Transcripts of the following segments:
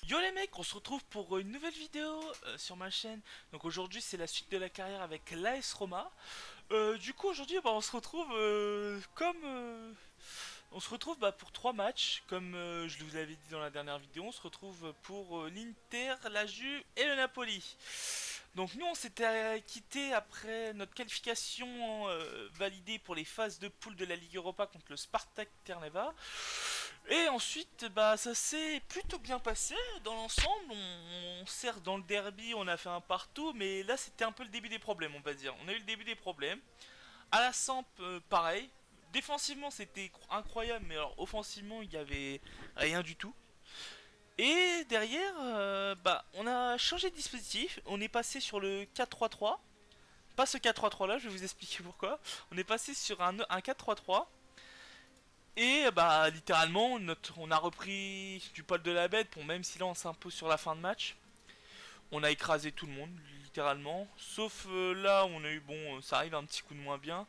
Yo les mecs, on se retrouve pour une nouvelle vidéo sur ma chaîne. Donc aujourd'hui c'est la suite de la carrière avec l'AS Roma. Du coup aujourd'hui on se retrouve on se retrouve pour trois matchs. Comme je vous l'avais dit dans la dernière vidéo, on se retrouve pour l'Inter, la Juve et le Napoli. Donc nous on s'était quitté après notre qualification validée pour les phases de poule de la Ligue Europa contre le Spartak Trnava. Et ensuite, ça s'est plutôt bien passé dans l'ensemble. Certes, dans le derby, on a fait un partout, mais là, c'était un peu le début des problèmes, on va dire. On a eu le début des problèmes. À la Samp, pareil. Défensivement, c'était incroyable, mais alors offensivement, il y avait rien du tout. Et derrière, on a changé de dispositif. On est passé sur le 4-3-3. Pas ce 4-3-3 là, je vais vous expliquer pourquoi. On est passé sur un 4-3-3. Et littéralement, on a repris du poil de la bête pour même si là on s'impose sur la fin de match. On a écrasé tout le monde, littéralement. Sauf là où on a eu, ça arrive un petit coup de moins bien.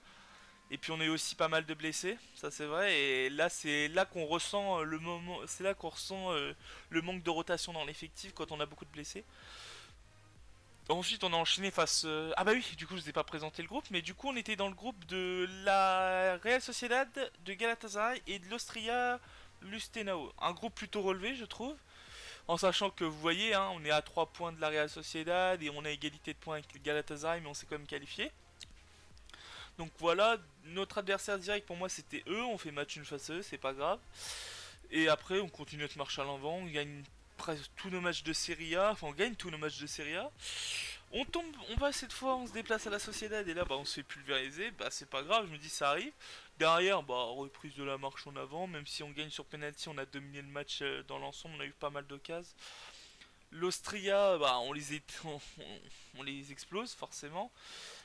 Et puis on a eu aussi pas mal de blessés, ça c'est vrai. Et là c'est là qu'on ressent le moment, c'est là qu'on ressent le manque de rotation dans l'effectif quand on a beaucoup de blessés. Ensuite, on a enchaîné face. Ah bah oui, du coup, je vous ai pas présenté le groupe, mais du coup, on était dans le groupe de la Real Sociedad, de Galatasaray et de l'Austria Lustenau. Un groupe plutôt relevé, je trouve. En sachant que vous voyez, hein, on est à 3 points de la Real Sociedad et on a égalité de points avec le Galatasaray, mais on s'est quand même qualifié. Donc voilà, notre adversaire direct pour moi c'était eux. On fait match une face à eux, c'est pas grave. Et après, on continue notre marche à l'avant. On gagne presque tous nos matchs de Serie A. Enfin, on gagne tous nos matchs de Serie A. On tombe, on va cette fois, on se déplace à la Sociedad et là on se fait pulvériser, c'est pas grave, je me dis ça arrive. Derrière, reprise de la marche en avant, même si on gagne sur penalty, on a dominé le match dans l'ensemble, on a eu pas mal d'occasions. L'Austria, on les explose forcément.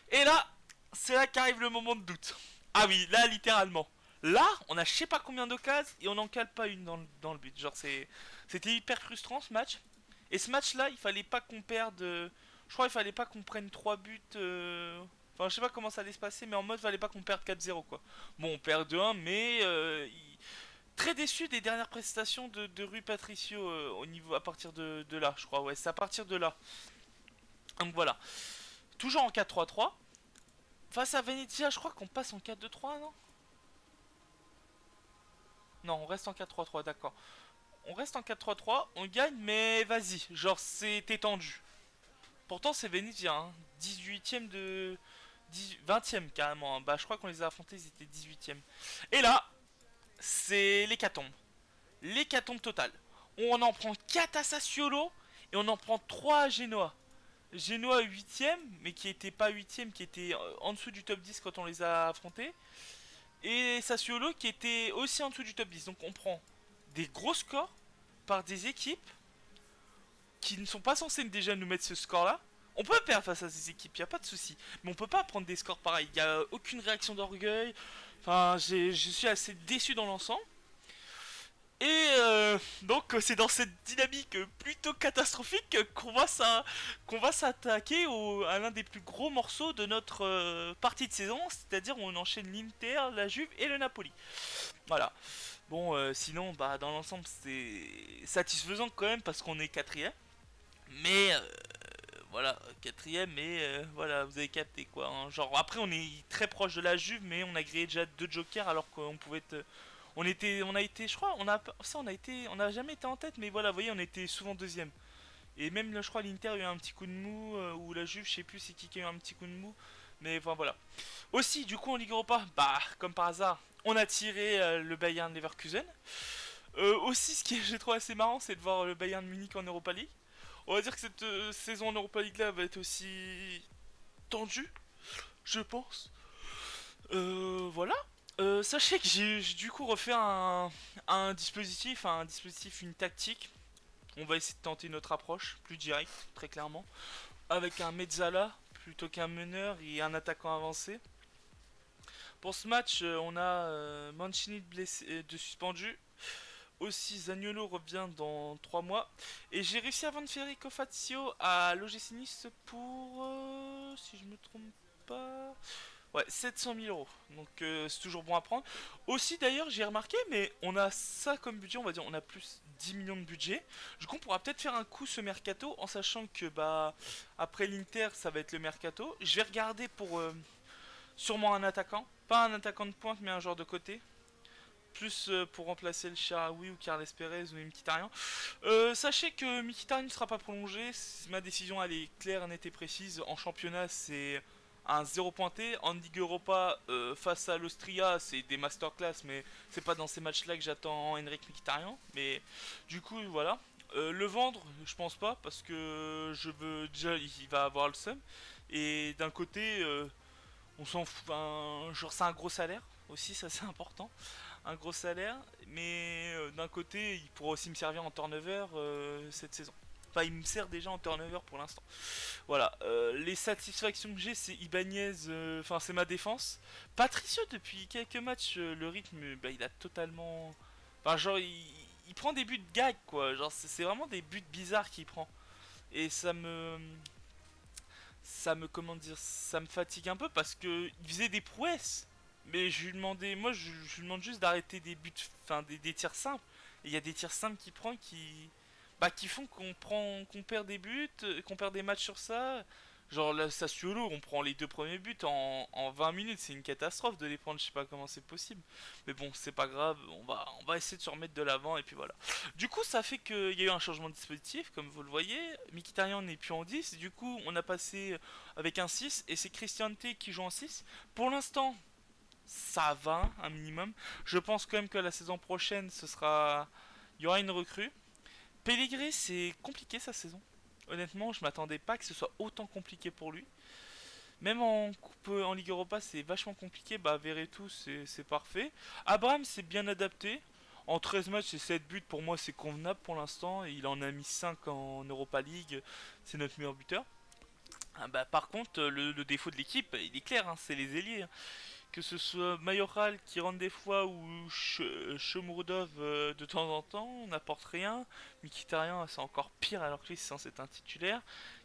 Et là, c'est là qu'arrive le moment de doute. Ah oui, là littéralement. Là, on a je sais pas combien d'occasions et on n'en cale pas une dans le but. C'était hyper frustrant ce match. Et ce match-là, il fallait pas qu'on perde. Je crois qu'il fallait pas qu'on prenne 3 buts. Enfin, je sais pas comment ça allait se passer, mais en mode, il fallait pas qu'on perde 4-0 quoi. Bon, on perd 2-1, mais très déçu des dernières prestations de Rui Patricio au niveau à partir de là, je crois. Ouais, c'est à partir de là. Donc voilà. Toujours en 4-3-3. Face à Venezia, je crois qu'on passe en 4-2-3, non? Non, on reste en 4-3-3, d'accord. On reste en 4-3-3, on gagne, mais vas-y, genre c'était tendu. Pourtant c'est Venezia, hein. 18ème de... 20ème carrément, hein. Je crois qu'on les a affrontés, ils étaient 18ème. Et là, c'est l'hécatombe. L'hécatombe totale. On en prend 4 à Sassuolo et on en prend 3 à Genoa. Genoa 8ème, mais qui était pas 8ème, qui était en dessous du top 10 quand on les a affrontés. Et Sassuolo qui était aussi en dessous du top 10. Donc on prend des gros scores par des équipes qui ne sont pas censées déjà nous mettre ce score-là. On peut perdre face à ces équipes, y a pas de souci. Mais on peut pas prendre des scores pareils. Y a aucune réaction d'orgueil. Enfin, je suis assez déçu dans l'ensemble. Et donc c'est dans cette dynamique plutôt catastrophique qu'on va s'attaquer à l'un des plus gros morceaux de notre partie de saison, c'est-à-dire où on enchaîne l'Inter, la Juve et le Napoli. Voilà. Bon, sinon, dans l'ensemble, c'est satisfaisant quand même parce qu'on est quatrième. Mais voilà, quatrième, mais voilà, vous avez capté quoi. Hein. Genre, après, on est très proche de la Juve, mais on a grillé déjà deux jokers alors qu'on pouvait être. On a été, je crois, on a jamais été en tête, mais voilà, vous voyez, on était souvent deuxième. Et même là, je crois, l'Inter a eu un petit coup de mou, ou la Juve, je sais plus c'est qui a eu un petit coup de mou. Mais enfin, voilà. Aussi, du coup, en Ligue Europa, comme par hasard, on a tiré le Bayern Leverkusen. Aussi, ce qui j'ai trouvé assez marrant, c'est de voir le Bayern Munich en Europa League. On va dire que cette saison en Europa League là va être aussi tendue, je pense. Voilà. Sachez que j'ai du coup refait un dispositif, une tactique. On va essayer de tenter notre approche plus directe, très clairement, avec un mezzala plutôt qu'un meneur et un attaquant avancé. Pour ce match, on a Mancini de suspendu. Aussi, Zaniolo revient dans 3 mois. Et j'ai réussi à vendre Federico Fazio à l'OGC Nice pour... si je me trompe pas... Ouais, 700 000 euros. Donc c'est toujours bon à prendre. Aussi d'ailleurs, j'ai remarqué, mais on a ça comme budget, on va dire, on a plus 10 millions de budget. Du coup, on pourra peut-être faire un coup ce mercato en sachant que bah après l'Inter, ça va être le mercato. Je vais regarder pour sûrement un attaquant, pas un attaquant de pointe, mais un joueur de côté. Plus pour remplacer le Sharawi ou Carles Perez ou Mkhitaryan. Sachez que Mkhitaryan ne sera pas prolongé. Ma décision elle est claire, nette et précise. En championnat, c'est un zéro pointé. En Ligue Europa, face à l'Austria, c'est des masterclass, mais c'est pas dans ces matchs-là que j'attends Henrik Mkhitaryan. Mais du coup, voilà. Le vendre, je pense pas, parce que je veux déjà, il va avoir le seum. Et d'un côté, on s'en fout. Genre, c'est un gros salaire aussi, ça c'est important, un gros salaire, mais d'un côté, il pourra aussi me servir en turnover cette saison. Enfin, il me sert déjà en turnover pour l'instant. Voilà, les satisfactions que j'ai, c'est Ibanez, enfin, c'est ma défense. Patricio, depuis quelques matchs, le rythme, bah, il a totalement. Enfin, genre, il prend des buts de gag, quoi. Genre, c'est vraiment des buts bizarres qu'il prend. Et comment dire, ça me fatigue un peu parce que il faisait des prouesses. Mais je lui demandais, moi je lui demande juste d'arrêter des buts, enfin des tirs simples. Et il y a des tirs simples qu'il prend qui font qu'on perd des buts, qu'on perd des matchs sur ça. Genre là, Sassuolo, on prend les deux premiers buts en 20 minutes, c'est une catastrophe de les prendre, je sais pas comment c'est possible. Mais bon, c'est pas grave, on va essayer de se remettre de l'avant et puis voilà. Du coup, ça fait qu'il y a eu un changement de dispositif, comme vous le voyez. Mkhitaryan n'est plus en 10, du coup, on a passé avec un 6 et c'est Christian T qui joue en 6. Pour l'instant, ça va, un minimum. Je pense quand même que la saison prochaine, il y aura une recrue. Pellegrini, c'est compliqué sa saison. Honnêtement, je m'attendais pas que ce soit autant compliqué pour lui. Même en coupe, en Ligue Europa, c'est vachement compliqué. Bah, Verretou, c'est parfait. Abraham, c'est bien adapté. En 13 matchs et 7 buts, pour moi, c'est convenable pour l'instant. Et il en a mis 5 en Europa League. C'est notre meilleur buteur. Ah bah, par contre, le défaut de l'équipe, il est clair, hein, c'est les ailiers. Que ce soit Mayoral qui rentre des fois ou Shomourdov de temps en temps, on n'apporte rien. Mkhitaryan, c'est encore pire alors que lui, c'est censé être un titulaire.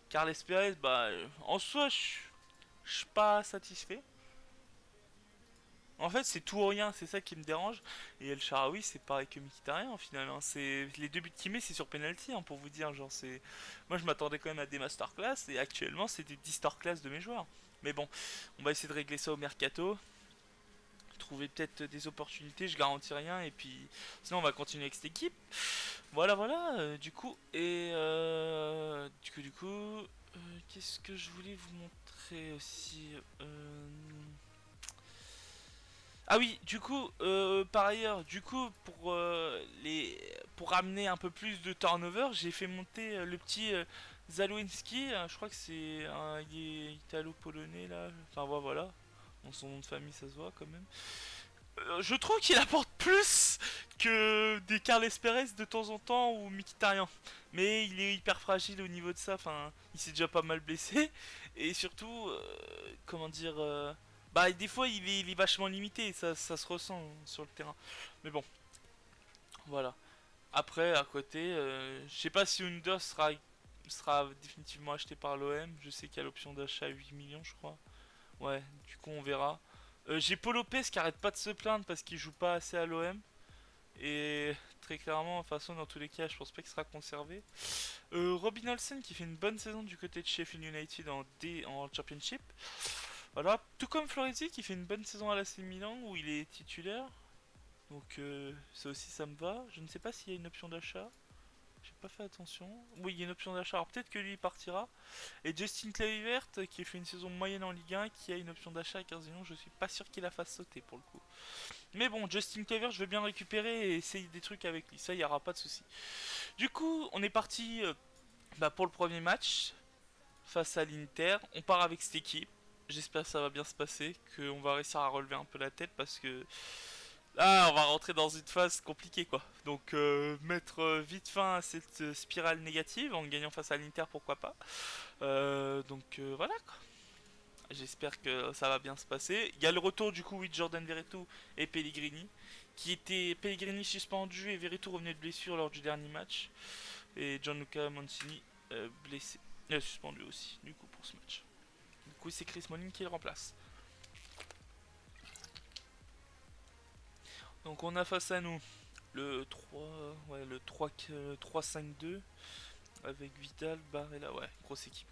Carles Perez, bah, en soi, je suis pas satisfait. En fait, c'est tout ou rien, c'est ça qui me dérange. Et El Shaarawy, c'est pareil que Mkhitaryan en final, hein. C'est les deux buts qu'il met, c'est sur penalty, hein, pour vous dire. Genre, c'est moi, je m'attendais quand même à des masterclass et actuellement, c'est des distorclass de mes joueurs. Mais bon, on va essayer de régler ça au mercato, trouver peut-être des opportunités, je garantis rien, et puis sinon on va continuer avec cette équipe. Voilà, voilà, qu'est-ce que je voulais vous montrer aussi Ah oui, du coup, par ailleurs, du coup, pour ramener un peu plus de turnover, j'ai fait monter le petit Zalewski. Je crois que il est italo-polonais là. Enfin voilà, dans son nom de famille ça se voit quand même. Je trouve qu'il apporte plus que des Carles Perez de temps en temps ou Mkhitaryan. Mais il est hyper fragile au niveau de ça. Enfin, il s'est déjà pas mal blessé. Et surtout, comment dire, bah des fois il est vachement limité. Ça se ressent sur le terrain. Mais bon, voilà. Après, à côté, je sais pas si Under sera définitivement acheté par l'OM. Je sais qu'il y a l'option d'achat à 8 millions, je crois. Ouais, du coup on verra. J'ai Paul Lopez qui arrête pas de se plaindre parce qu'il joue pas assez à l'OM. Et très clairement, de toute façon, dans tous les cas, je pense pas qu'il sera conservé. Robin Olsen qui fait une bonne saison du côté de Sheffield United en Championship. Voilà, tout comme Florenzi qui fait une bonne saison à l'AC Milan où il est titulaire. Donc ça aussi ça me va. Je ne sais pas s'il y a une option d'achat. J'ai pas fait attention. Oui, il y a une option d'achat. Alors peut-être que lui il partira. Et Justin Kluivert qui fait une saison moyenne en Ligue 1, qui a une option d'achat à 15 millions. Je suis pas sûr qu'il la fasse sauter pour le coup. Mais bon, Justin Kluivert, je veux bien le récupérer et essayer des trucs avec lui. Ça, il y aura pas de souci. Du coup, on est parti pour le premier match face à l'Inter. On part avec cette équipe. J'espère que ça va bien se passer, qu'on va réussir à relever un peu la tête parce que là, on va rentrer dans une phase compliquée quoi. Donc mettre vite fin à cette spirale négative en gagnant face à l'Inter, pourquoi pas. Voilà quoi. J'espère que ça va bien se passer. Il y a le retour du coup oui, de Jordan Verretou et Pellegrini. Qui était Pellegrini suspendu et Verretou revenait de blessure lors du dernier match. Et Gianluca Mancini blessé. Suspendu aussi du coup pour ce match. Du coup c'est Chris Smalling qui le remplace. Donc on a face à nous le 3, ouais, le 3-5-2 avec Vidal, Barella, ouais, grosse équipe.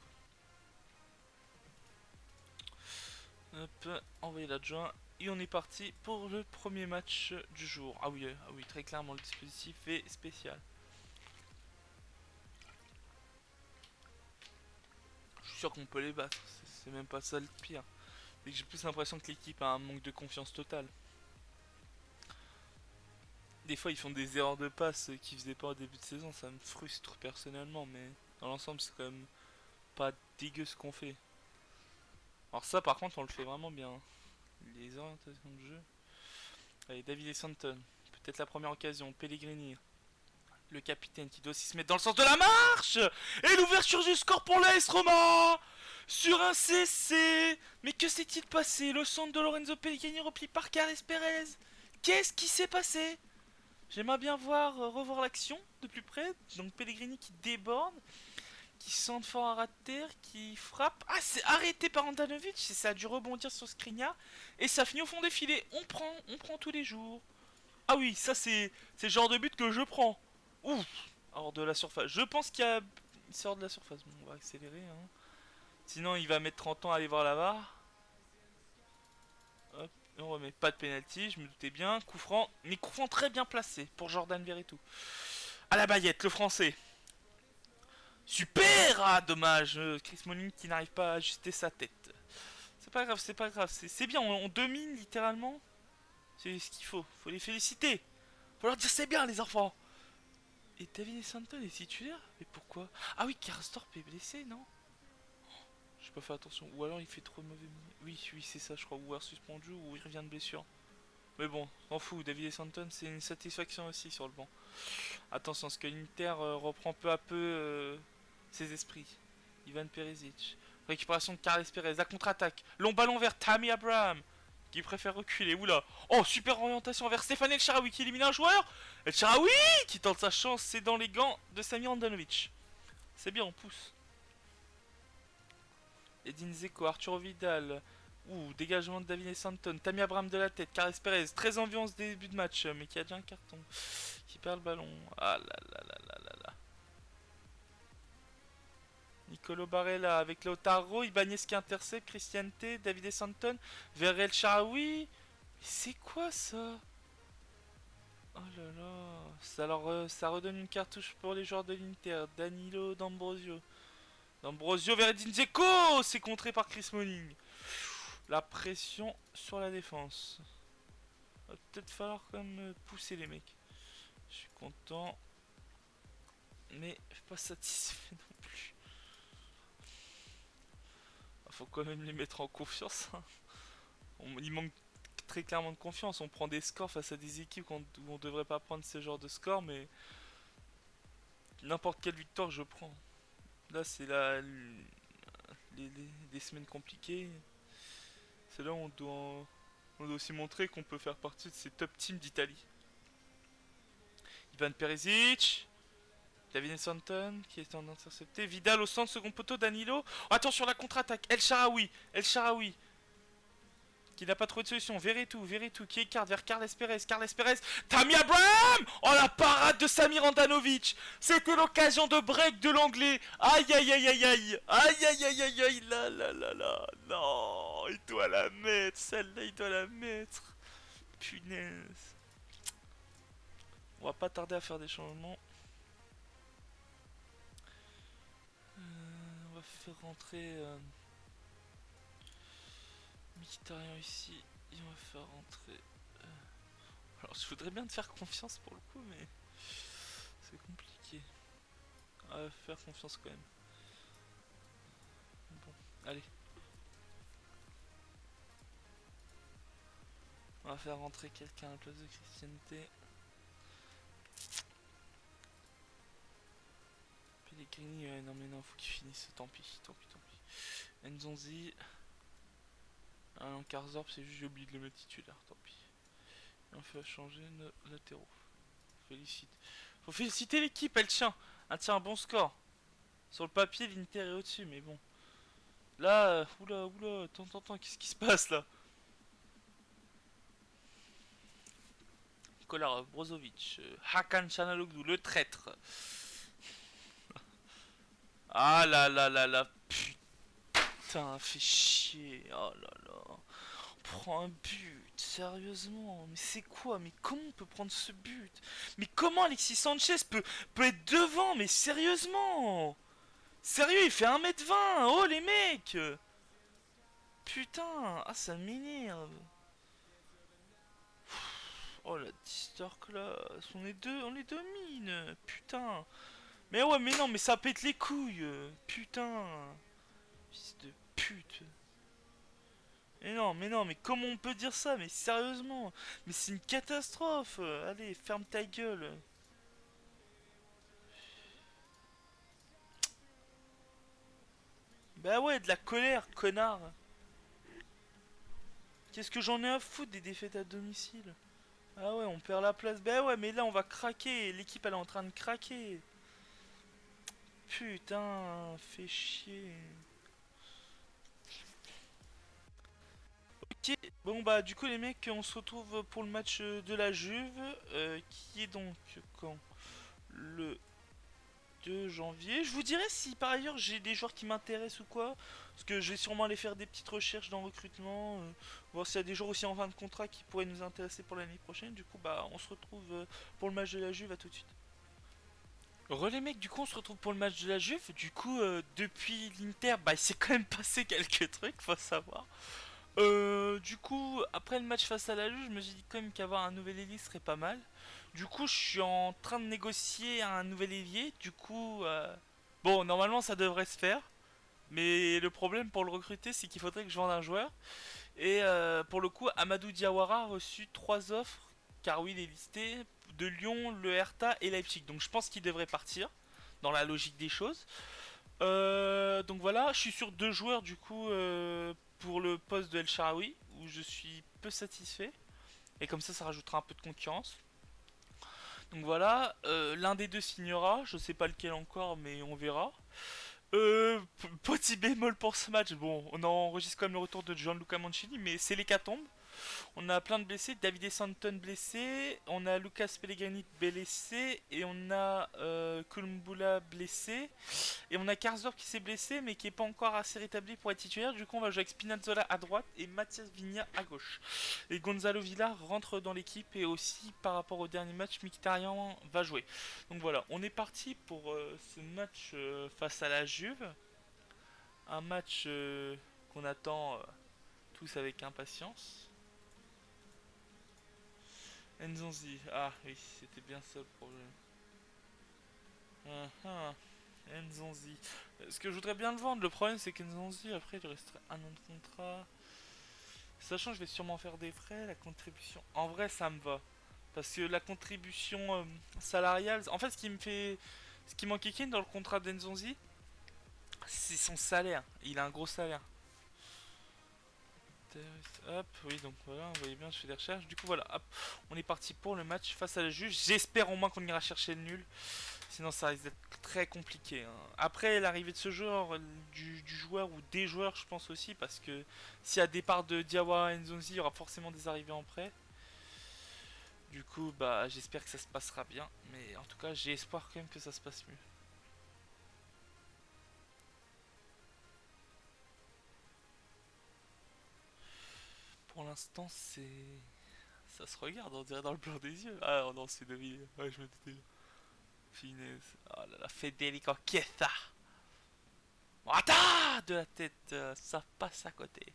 Hop, envoyer l'adjoint. Et on est parti pour le premier match du jour. Ah oui, très clairement le dispositif est spécial. Je suis sûr qu'on peut les battre, c'est même pas ça le pire. C'est que j'ai plus l'impression que l'équipe a un manque de confiance totale. Des fois ils font des erreurs de passe qu'ils faisaient pas au début de saison, ça me frustre personnellement, mais dans l'ensemble c'est quand même pas dégueu ce qu'on fait. Alors ça par contre on le fait vraiment bien. Les orientations de jeu. Allez, David et Santon. Peut-être la première occasion. Pellegrini. Le capitaine qui doit aussi se mettre dans le sens de la marche. Et l'ouverture du score pour l'AS Roma. Sur un CC. Mais que s'est-il passé? Le centre de Lorenzo Pellegrini repli par Carles Perez. Qu'est-ce qui s'est passé? J'aimerais bien revoir l'action de plus près. Donc Pellegrini qui déborde, qui centre fort à ras de terre, qui frappe. Ah, c'est arrêté par Andanovic. Et ça a dû rebondir sur Skriniar. Et ça finit au fond des filets. On prend tous les jours. Ah oui, ça c'est le genre de but que je prends. Ouf, hors de la surface. Je pense qu'il y a... Il sort de la surface. Bon, on va accélérer. Hein. Sinon, il va mettre 30 ans à aller voir la VAR. Hop, on remet pas de penalty, je me doutais bien. Coup franc, mais coup franc très bien placé pour Jordan Verretou. À la baguette, le français. Super. Ah, dommage. Chris Smalling qui n'arrive pas à ajuster sa tête. C'est pas grave, c'est pas grave. C'est bien, on domine littéralement. C'est ce qu'il faut. Faut les féliciter. Faut leur dire c'est bien, les enfants. Et David Santon est titulaire? Mais pourquoi? Ah oui, Karsdorp est blessé, non? J'ai pas fait attention. Ou alors il fait trop de mauvais. Oui, c'est ça, je crois. Ou alors suspendu, ou il revient de blessure. Mais bon, s'en fout. David Santon, c'est une satisfaction aussi sur le banc. Attention, parce que l'Inter reprend peu à peu ses esprits. Ivan Perisic. Récupération de Carles Perez. La contre-attaque. Long ballon vers Tammy Abraham. Qui préfère reculer. Oula. Oh, super orientation vers Stéphane El Shaarawy qui élimine un joueur. El Shaarawy qui tente sa chance. C'est dans les gants de Samir Andanovic. C'est bien, on pousse. Edin Dzeko, Arturo Vidal. Ouh, dégagement de David Santon. Tammy Abraham de la tête. Carles Perez. Très enviance début de match. Mais qui a déjà un carton. Qui perd le ballon. Ah là là là là là là. Nicolo Barella avec Lautaro. Ibanez qui intercepte. Christian T. David Santon. Vers El Shaarawy. C'est quoi ça? Oh là là. Ça redonne une cartouche pour les joueurs de l'Inter. Danilo D'Ambrosio. D'Ambrosio vers Edin Dzeko. C'est contré par Chris Smalling. La pression sur la défense. Va peut-être falloir quand même pousser les mecs. Je suis content. Mais pas satisfait non plus. Faut quand même les mettre en confiance. Hein. Il manque très clairement de confiance. On prend des scores face à des équipes où on devrait pas prendre ce genre de score, mais n'importe quelle victoire je prends. Là c'est les semaines compliquées. C'est là où on doit aussi montrer qu'on peut faire partie de ces top teams d'Italie. Ivan Perisic, David Santon qui est en intercepté, Vidal au centre, second poteau, Danilo. Oh, attention la contre-attaque, El Shaarawy qui n'a pas trouvé de solution. Verretou qui écarte vers Carles Perez. Tammy Abraham. Oh la parade de Samir Andanovic. C'était l'occasion de break de l'anglais. Aïe aïe aïe aïe aïe. Aïe aïe aïe aïe aïe. Là là là là. Non, il doit la mettre. Celle-là, il doit la mettre. Punaise. On va pas tarder à faire des changements. On va faire rentrer Mkhitaryan ici. Et on va faire rentrer... Alors je voudrais bien te faire confiance pour le coup, mais c'est compliqué. On va faire confiance quand même. Bon, allez. On va faire rentrer quelqu'un à la place de Christianité. Pellegrini, non mais non, faut qu'il finisse. Tant pis. Nzonzi. Un Karsdorp, c'est juste j'ai oublié de le mettre titulaire, tant pis. Et on fait changer nos latéraux. Félicite. Faut féliciter l'équipe, elle tient. Elle tient un bon score. Sur le papier, l'Inter est au-dessus, mais bon. Là, oula, attends, qu'est-ce qui se passe là? Kolarov, Brozovic, Hakan Çalhanoğlu, le traître. Ah là là là là, putain, fait chier. Oh là là. On prend un but, sérieusement. Mais c'est quoi? Mais comment on peut prendre ce but? Mais comment Alexis Sanchez peut être devant? Mais sérieusement? Sérieux, il fait 1m20. Oh les mecs. Putain, ah ça m'énerve. Oh la distor class, on les domine, putain. Mais ouais, mais non, mais ça pète les couilles, putain. Fils de pute. Mais non, mais comment on peut dire ça? Mais sérieusement, mais c'est une catastrophe. Allez, ferme ta gueule. Bah ouais, de la colère, connard. Qu'est-ce que j'en ai à foutre des défaites à domicile? Ah ouais, on perd la place. Bah ouais, mais là on va craquer. L'équipe elle est en train de craquer. Putain, fait chier. Ok, bon bah du coup les mecs, on se retrouve pour le match de la Juve, qui est donc quand? Le 2 janvier. Je vous dirai si par ailleurs j'ai des joueurs qui m'intéressent ou quoi, parce que je vais sûrement aller faire des petites recherches dans le recrutement, voir s'il y a des joueurs aussi en fin de contrat qui pourraient nous intéresser pour l'année prochaine. Du coup bah on se retrouve pour le match de la Juve, à tout de suite. Relais mec, du coup on se retrouve pour le match de la Juve. Du coup depuis l'Inter, bah il s'est quand même passé quelques trucs, faut savoir. Du coup, après le match face à la Juve, je me suis dit quand même qu'avoir un nouvel ailier serait pas mal. Du coup, je suis en train de négocier un nouvel ailier. Du coup, bon, normalement ça devrait se faire. Mais le problème pour le recruter, c'est qu'il faudrait que je vende un joueur. Et pour le coup, Amadou Diawara a reçu 3 offres, car oui, il est listé, de Lyon, le Hertha et Leipzig. Donc je pense qu'il devrait partir, dans la logique des choses. Donc voilà, je suis sur 2 joueurs du coup pour le poste de El Shaarawy, où je suis peu satisfait. Et comme ça rajoutera un peu de concurrence. Donc voilà, l'un des deux signera, je sais pas lequel encore, mais on verra. Petit bémol pour ce match, bon, on enregistre quand même le retour de Gianluca Mancini, mais c'est l'hécatombe. On a plein de blessés, Davide Santon blessé, on a Lucas Pellegrini blessé, et on a Kulumbula blessé, et on a Karsdorp qui s'est blessé mais qui est pas encore assez rétabli pour être titulaire. Du coup on va jouer avec Spinazzola à droite et Mathias Vigna à gauche. Et Gonzalo Villar rentre dans l'équipe, et aussi par rapport au dernier match, Mkhitaryan va jouer. Donc voilà, on est parti pour ce match face à la Juve. Un match qu'on attend tous avec impatience. Nzonzi, ah oui, c'était bien ça le problème. Nzonzi. Ce que je voudrais bien le vendre, le problème c'est qu'Nzonzi, après, il resterait un an de contrat. Sachant que je vais sûrement faire des frais, la contribution. En vrai, ça me va. Parce que la contribution salariale. En fait, ce qui me fait. Ce qui m'enquiquine dans le contrat d'Nzonzi, c'est son salaire. Il a un gros salaire. Hop, oui, donc voilà, vous voyez bien, je fais des recherches. Du coup, voilà, hop, on est parti pour le match face à la Juve. J'espère au moins qu'on ira chercher le nul. Sinon, ça risque d'être très compliqué, hein. Après, l'arrivée de ce joueur, du joueur ou des joueurs, je pense aussi, parce que s'il y a départ de Diawara et Nzonzi, il y aura forcément des arrivées en prêt. Du coup, bah, j'espère que ça se passera bien. Mais en tout cas, j'ai espoir quand même que ça se passe mieux. Pour l'instant, c'est. Ça se regarde, on dirait dans le blanc des yeux. Ah non, c'est David. Ouais, je me doutais. Finesse. Oh là là, Federico Chiesa. Wata de la tête, ça passe à côté.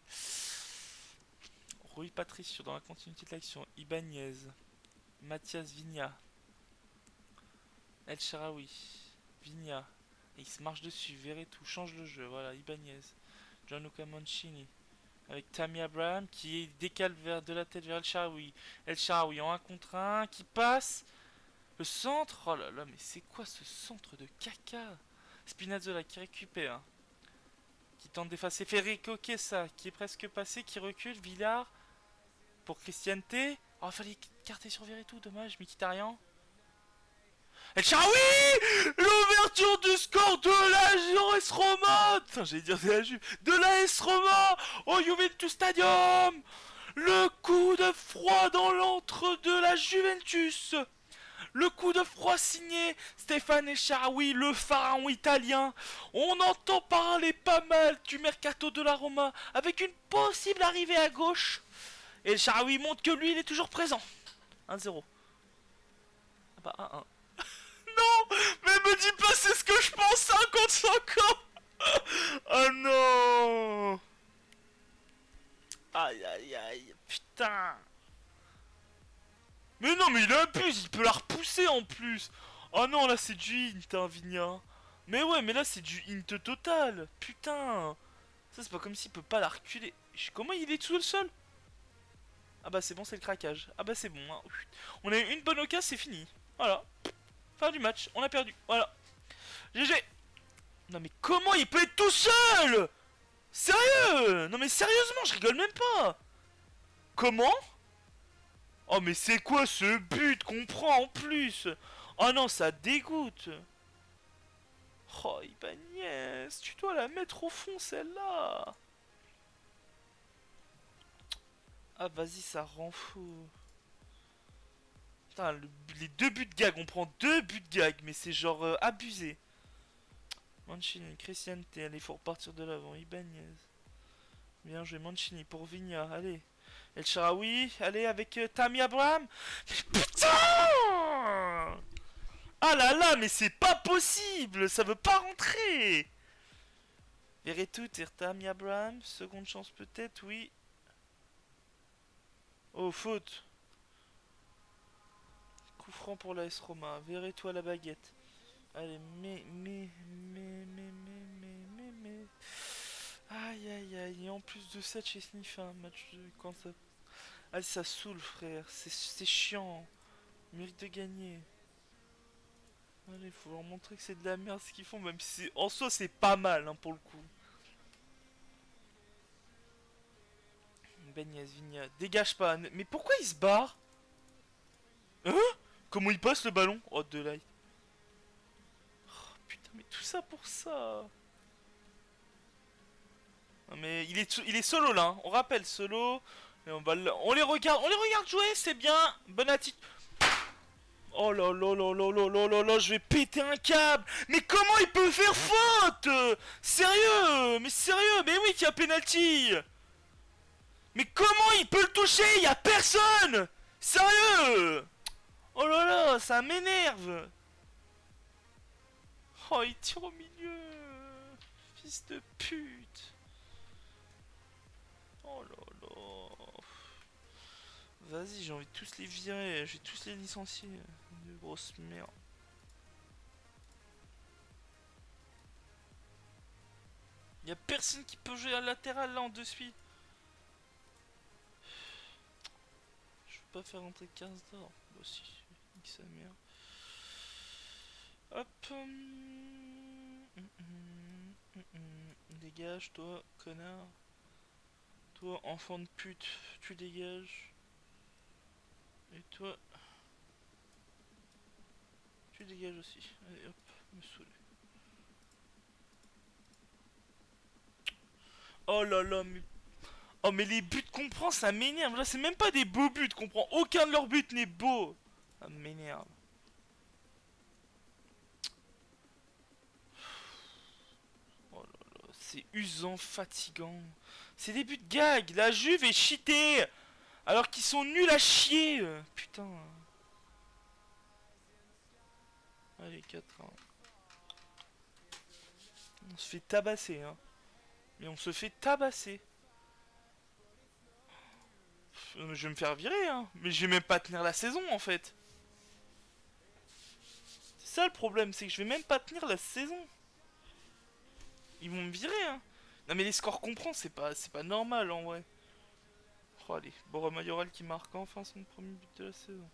Rui Patricio dans la continuité de l'action. Ibanez. Mathias Vigna. El Shaarawy. Vigna. Et il se marche dessus. Verretou change le jeu. Voilà, Ibanez. Gianluca Mancini. Avec Tammy Abraham qui décale de la tête vers El Shaarawy. El Shaarawy en 1 contre 1 qui passe. Le centre. Oh là là, mais c'est quoi ce centre de caca? Spinazzola qui récupère. Qui tente d'effacer Federico Chiesa qui est presque passé, qui recule. Villar pour Christian T. Oh, il fallait écarter sur Verretou, dommage. Mkhitaryan. El Shaarawy, l'ouverture du score de la AS Roma. Putain, j'allais dire de la Juve. De la AS Roma au Juventus Stadium. Le coup de froid dans l'antre de la Juventus. Le coup de froid signé Stéphane El Shaarawy, le pharaon italien. On entend parler pas mal du mercato de la Roma avec une possible arrivée à gauche. Et El Shaarawy montre que lui, il est toujours présent. 1-0. Ah bah 1-1. Non, mais me dis pas c'est ce que je pense 55 ans. Oh non. Aïe aïe aïe, putain. Mais non, mais il abuse, il peut la repousser en plus. Oh non, là c'est du int, hein, Vigna. Mais ouais, mais là c'est du int total. Putain. Ça c'est pas comme s'il peut pas la reculer. Comment il est sous le sol? Ah bah c'est bon, c'est le craquage. Ah bah c'est bon, hein. On a eu une bonne occasion, c'est fini. Voilà. Fin du match, on a perdu. Voilà. GG. Non mais comment il peut être tout seul? Sérieux? Non mais sérieusement, je rigole même pas. Comment? Oh mais c'est quoi ce but qu'on prend en plus? Oh non, ça dégoûte. Oh Ibanez, tu dois la mettre au fond celle-là. Ah vas-y, ça rend fou. Putain, les deux buts de gag, on prend deux buts de gag, mais c'est genre abusé. Mancini, Christian T, allez, faut repartir de l'avant. Ibanez. Bien joué, Mancini pour Vigna, allez. El Shaarawy, allez avec Tammy Abraham. Mais putain! Ah là là, mais c'est pas possible, ça veut pas rentrer. Verretou, Tammy Abraham, seconde chance peut-être, oui. Oh, faute. Coup franc pour la S Roma, Verretou à la baguette. Allez, mais. Aïe aïe aïe, et en plus de ça, Chesney fait un match de. Quand ça. Ah, ça saoule, frère, c'est chiant. Mérite de gagner. Allez, faut leur montrer que c'est de la merde ce qu'ils font, même si en soi c'est pas mal hein, pour le coup. Benyes, Vigna, dégage pas. Mais pourquoi il se barre? Hein? Comment il passe le ballon? Oh, de light. Oh, putain, mais tout ça pour ça. Non, mais il est solo là, hein. On rappelle solo. Et on les regarde jouer, c'est bien. Bonne attitude. Oh là là là là là là là là, je vais péter un câble. Mais comment il peut faire faute? Sérieux? Mais sérieux? Mais oui qu'il y a penalty. Mais comment il peut le toucher? Il y a personne. Sérieux? Oh là là, ça m'énerve. Oh, il tire au milieu. Fils de pute. Oh là là. Vas-y, j'ai envie de tous les virer. Je vais tous les licencier. De grosses merdes. Y a personne qui peut jouer à latéral là en deux suite. Je veux pas faire rentrer 15 d'or. Bah si, nique sa mère. Hop. Dégage, toi, connard. Toi, enfant de pute, tu dégages. Et toi, tu dégages aussi. Allez hop, me saouler. Oh là là, mais. Oh, mais les buts qu'on prend, ça m'énerve. Là, c'est même pas des beaux buts qu'on prend. Aucun de leurs buts n'est beau. Ça m'énerve. Oh là là, c'est usant, fatigant. C'est des buts de gag. La Juve est cheatée. Alors qu'ils sont nuls à chier. Putain. Allez, 4-1. On se fait tabasser, hein. Mais on se fait tabasser. Je vais me faire virer, hein. Mais je vais même pas tenir la saison, en fait. C'est ça le problème, c'est que je vais même pas tenir la saison. Ils vont me virer, hein. Non mais les scores qu'on prend, c'est pas normal, en vrai. Oh, allez, Bora Mayoral qui marque enfin son premier but de la saison.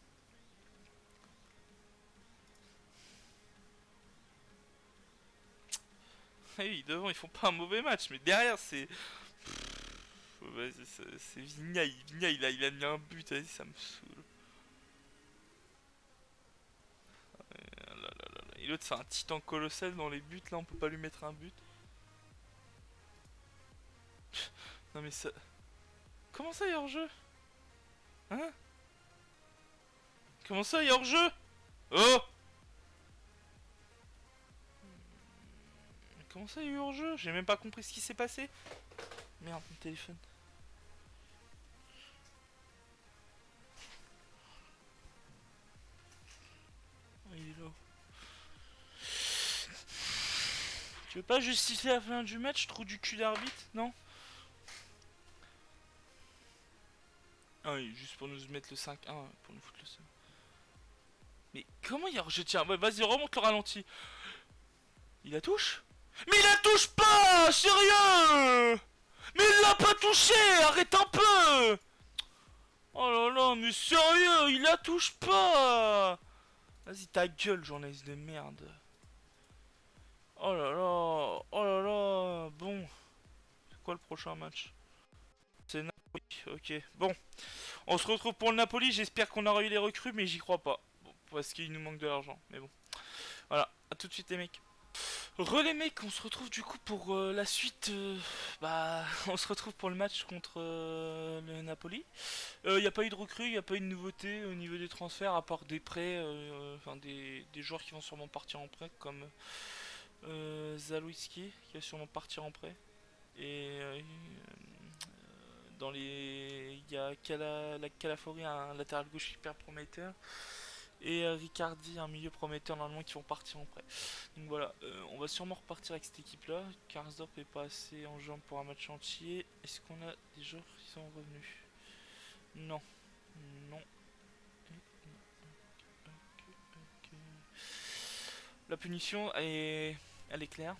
Ah oui, devant, ils font pas un mauvais match, mais derrière, c'est... Vas-y, c'est Vigna, il a mis un but, vas-y, ça me saoule. Là, là, là, là. Et l'autre, c'est un titan colossal dans les buts, là, on peut pas lui mettre un but. Non mais ça... Comment ça, il est hors jeu? Hein? Comment ça, il y a hors-jeu? Oh! Comment ça, il y a eu hors-jeu? J'ai même pas compris ce qui s'est passé. Merde, mon téléphone. Oh, il est là. Tu veux pas justifier la fin du match, trou du cul d'arbitre? Non? Ah oui, juste pour nous mettre le 5-1, pour nous foutre le seum. Mais comment il y a hors-jeu? Tiens, ouais, vas-y, remonte le ralenti. Il la touche? Mais il la touche pas! Sérieux! Mais il l'a pas touché! Arrête un peu! Oh là là, mais sérieux, il la touche pas! Vas-y, ta gueule, journaliste de merde. Oh là là, oh là là. Bon, c'est quoi le prochain match? C'est Napoli, ok. Bon, on se retrouve pour le Napoli. J'espère qu'on aura eu les recrues, mais j'y crois pas. Bon, parce qu'il nous manque de l'argent, mais bon. Voilà, à tout de suite les mecs. Les mecs, on se retrouve du coup pour la suite. Bah, on se retrouve pour le match contre le Napoli. Il n'y a pas eu de recrues, il n'y a pas eu de nouveauté au niveau des transferts, à part des prêts, enfin des joueurs qui vont sûrement partir en prêt, comme Zalewski qui va sûrement partir en prêt. Et dans les. Il y a la Calafori, un latéral gauche hyper prometteur. Et Ricardi, un milieu prometteur normalement qui vont partir en prêt. Donc voilà, on va sûrement repartir avec cette équipe là. Karsdorp est pas assez en jambes pour un match entier. Est-ce qu'on a des joueurs qui sont revenus? Non. Non. La punition elle est claire.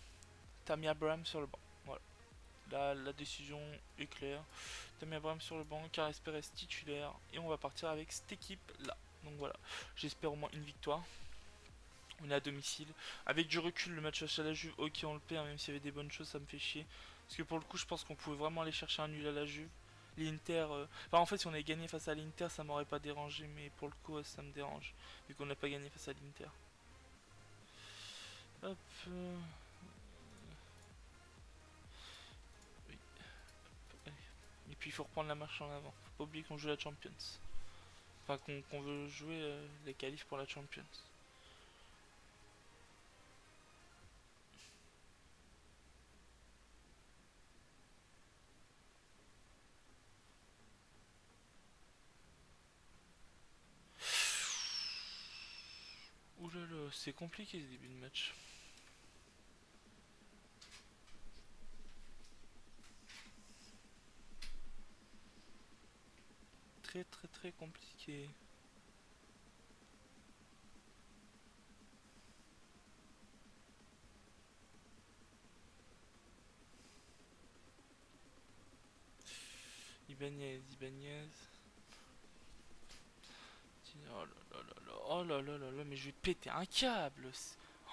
Tammy Abraham sur le banc. Voilà. La décision est claire. Tammy Abraham sur le banc, Carles Perez titulaire. Et on va partir avec cette équipe là. Donc voilà. J'espère au moins une victoire. On est à domicile. Avec du recul, le match face à la Juve, ok, on le perd, même s'il y avait des bonnes choses, ça me fait chier. Parce que pour le coup, je pense qu'on pouvait vraiment aller chercher un nul à la Juve. L'Inter. Enfin, en fait, si on avait gagné face à l'Inter, ça m'aurait pas dérangé, mais pour le coup, ça me dérange. Vu qu'on n'a pas gagné face à l'Inter. Hop. Oui. Hop, et puis, il faut reprendre la marche en avant. Faut pas oublier qu'on joue la Champions. Enfin, qu'on veut jouer les qualifs pour la Champions. Ouh là là, c'est compliqué ce début de match. Très très très compliqué. Ibanez, Ibanez. Oh là là là là, oh là là là là, mais je vais péter un câble.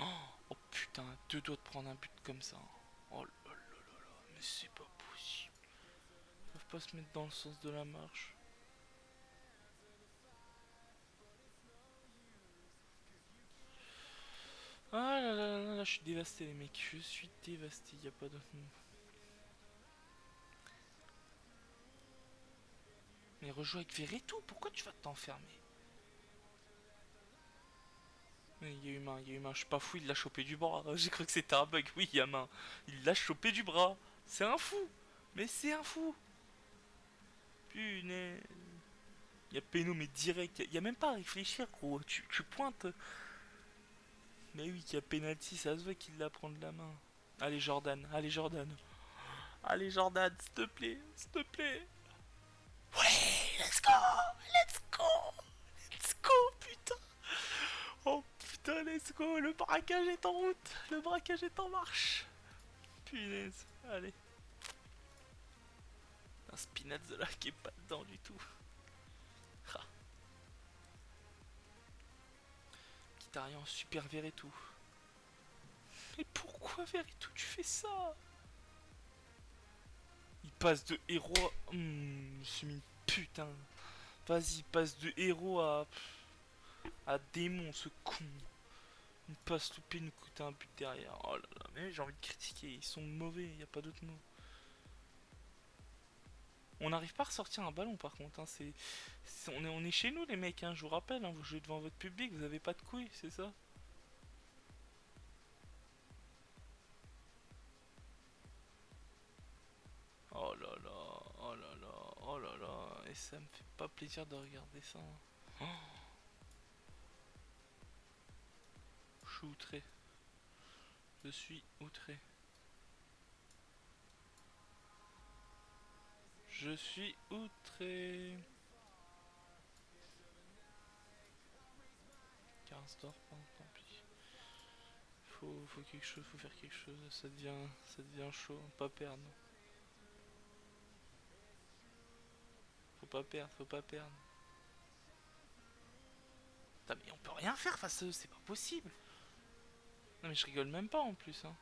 Oh, oh putain, deux doigts de prendre un but comme ça. Oh là là là là, mais c'est pas possible. Ils peuvent pas se mettre dans le sens de la marche. Ah là là là là, je suis dévasté les mecs, je suis dévasté, y a pas d'autre mot. Mais rejoue avec Verretou, pourquoi tu vas t'enfermer? Il y a eu main, il y a eu main, je suis pas fou, il l'a chopé du bras. J'ai cru que c'était un bug, oui, il y a main. Il l'a chopé du bras. C'est un fou, mais c'est un fou. Punaise. Il y a péno, mais direct, il y a même pas à réfléchir, gros. Tu pointes. Mais oui, qu'il y a penalty, ça se voit qu'il la prend de la main. Allez, Jordan, allez, Jordan. Allez, Jordan, s'il te plaît, s'il te plaît. Ouais, let's go, let's go, let's go, putain. Oh putain, let's go, le braquage est en route, le braquage est en marche. Punaise, allez. Un Spinazzola qui est pas dedans du tout. Ah, Kitarian, super Verretou. Mais pourquoi Verretou tu fais ça? Il passe de héros à... je suis mis putain. Vas-y, passe de héros à démon, ce con. Une passe loupée nous coûte un but derrière. Oh là là, mais j'ai envie de critiquer. Ils sont mauvais, y a pas d'autre mot. On n'arrive pas à ressortir un ballon par contre, hein. On est chez nous les mecs, hein, je vous rappelle, hein, vous jouez devant votre public, vous avez pas de couilles, c'est ça? Oh là là, oh là là, oh là là, et ça me fait pas plaisir de regarder ça, hein. Oh, je suis outré, je suis outré, je suis outré. Karsdorp, hein, tant pis. Faut quelque chose, faut faire quelque chose, ça devient chaud, pas perdre. Faut pas perdre, faut pas perdre. Putain, mais on peut rien faire face à eux, c'est pas possible. Non mais je rigole même pas en plus, hein.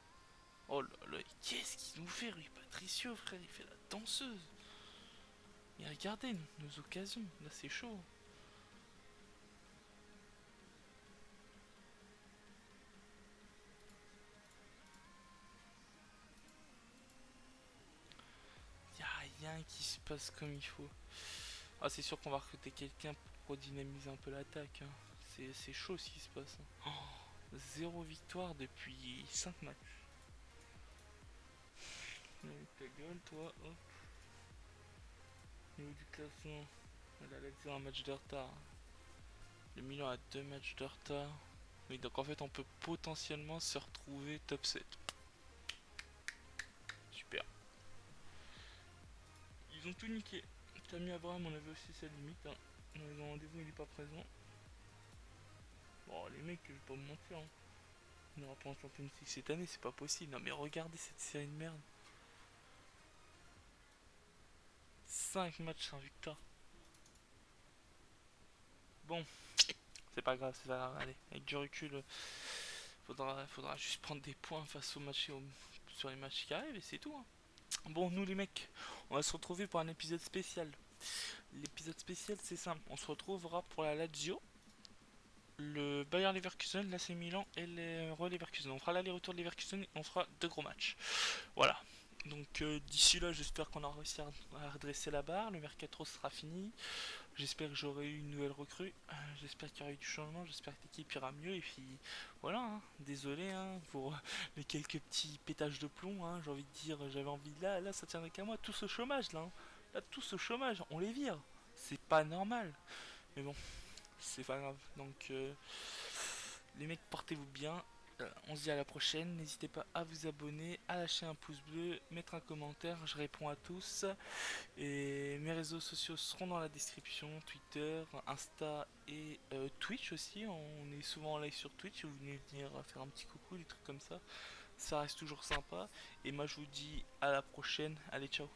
Oh là là, qu'est-ce qu'il nous fait, Rui Patricio, frère, il fait la danseuse. Mais regardez, nos occasions, là c'est chaud. Y'a rien qui se passe comme il faut. Ah, c'est sûr qu'on va recruter quelqu'un pour redynamiser un peu l'attaque, hein. C'est chaud ce qui se passe, hein. Oh, zéro victoire depuis 5 matchs. Ta gueule, toi, hop. Niveau du classement, elle a la un match de retard. Le Milan a 2 matchs de retard. Oui, donc en fait, on peut potentiellement se retrouver top 7. Super. Ils ont tout niqué. Tammy Abraham, on avait aussi sa limite, hein. Dans les rendez-vous, il est pas présent. Bon, les mecs, je vais pas me mentir, hein. On n'aura pas en Champions League cette année, c'est pas possible. Non, mais regardez cette série de merde. 5 matchs sans victoire. Bon, c'est pas grave, c'est pas grave. Allez, avec du recul, faudra juste prendre des points face au match sur les matchs qui arrivent et c'est tout, hein. Bon, nous les mecs, on va se retrouver pour un épisode spécial. L'épisode spécial, c'est simple. On se retrouvera pour la Lazio, le Bayer Leverkusen, l'AC Milan et les Roy Leverkusen. On fera l'aller-retour de Leverkusen et on fera 2 gros matchs. Voilà. Donc d'ici là, j'espère qu'on aura réussi à redresser la barre. Le mercato sera fini. J'espère que j'aurai eu une nouvelle recrue. J'espère qu'il y aura eu du changement. J'espère que l'équipe ira mieux. Et puis voilà, hein. Désolé, hein, pour les quelques petits pétages de plomb, hein. J'ai envie de dire, j'avais envie. Là, ça tiendrait qu'à moi. Tout ce chômage là, hein. Là, tout ce chômage, on les vire. C'est pas normal. Mais bon, c'est pas grave. Donc les mecs, portez-vous bien. On se dit à la prochaine. N'hésitez pas à vous abonner, à lâcher un pouce bleu, mettre un commentaire. Je réponds à tous. Et mes réseaux sociaux seront dans la description, Twitter, Insta et Twitch aussi. On est souvent en live sur Twitch. Si vous venez venir faire un petit coucou, des trucs comme ça reste toujours sympa. Et moi je vous dis à la prochaine. Allez, ciao.